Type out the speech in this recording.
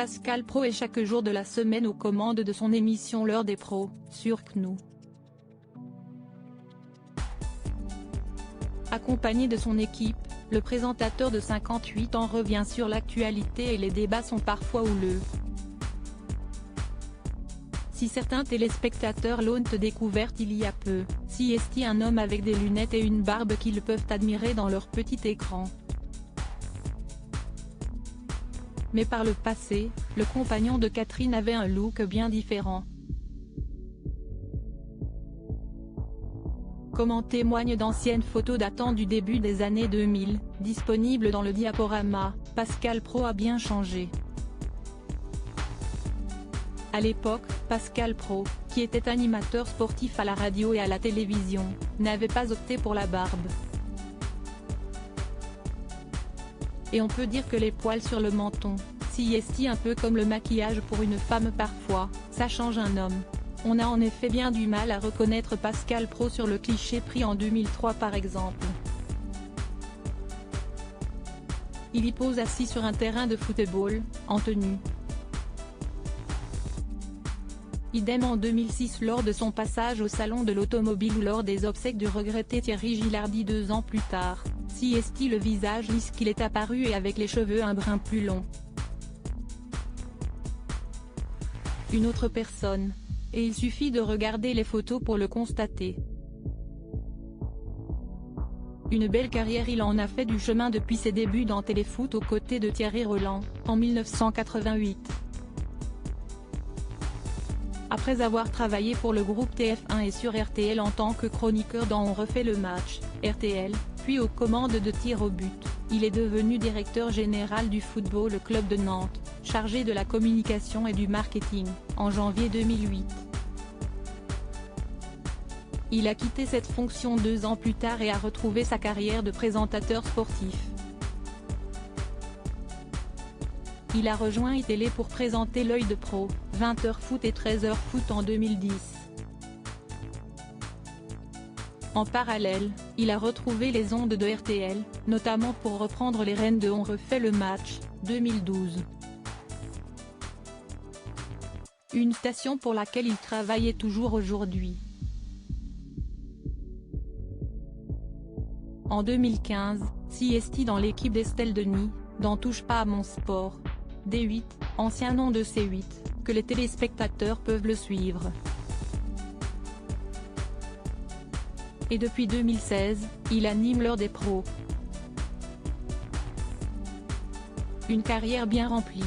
Pascal Praud est chaque jour de la semaine aux commandes de son émission L'heure des pros, sur CNews. Accompagné de son équipe, le présentateur de 58 ans revient sur l'actualité et les débats sont parfois houleux. Si certains téléspectateurs l'ont découverte il y a peu, si est un homme avec des lunettes et une barbe qu'ils peuvent admirer dans leur petit écran. Mais par le passé, le compagnon de Catherine avait un look bien différent. Comme en témoignent d'anciennes photos datant du début des années 2000, disponibles dans le diaporama, Pascal Praud a bien changé. À l'époque, Pascal Praud, qui était animateur sportif à la radio et à la télévision, n'avait pas opté pour la barbe. Et on peut dire que les poils sur le menton, si est un peu comme le maquillage pour une femme parfois, ça change un homme. On a en effet bien du mal à reconnaître Pascal Praud sur le cliché pris en 2003 par exemple. Il y pose assis sur un terrain de football, en tenue. Idem en 2006 lors de son passage au salon de l'automobile ou lors des obsèques du regretté Thierry Gilardi 2 ans plus tard, si est le visage lisse qu'il est apparu et avec les cheveux un brin plus longs. Une autre personne. Et il suffit de regarder les photos pour le constater. Une belle carrière il en a fait du chemin depuis ses débuts dans Téléfoot aux côtés de Thierry Roland, en 1988. Après avoir travaillé pour le groupe TF1 et sur RTL en tant que chroniqueur dans On refait le match, RTL, puis aux commandes de tir au but, il est devenu directeur général du Football Club de Nantes, chargé de la communication et du marketing, en janvier 2008. Il a quitté cette fonction 2 ans plus tard et a retrouvé sa carrière de présentateur sportif. Il a rejoint iTélé pour présenter L'œil de Pro, 20h foot et 13h foot en 2010. En parallèle, il a retrouvé les ondes de RTL, notamment pour reprendre les rênes de On refait le match, 2012. Une station pour laquelle il travaillait toujours aujourd'hui. En 2015, si est dans l'équipe d'Estelle Denis, dans Touche pas à mon sport. D8, ancien nom de C8, que les téléspectateurs peuvent le suivre. Et depuis 2016, il anime L'heure des pros. Une carrière bien remplie.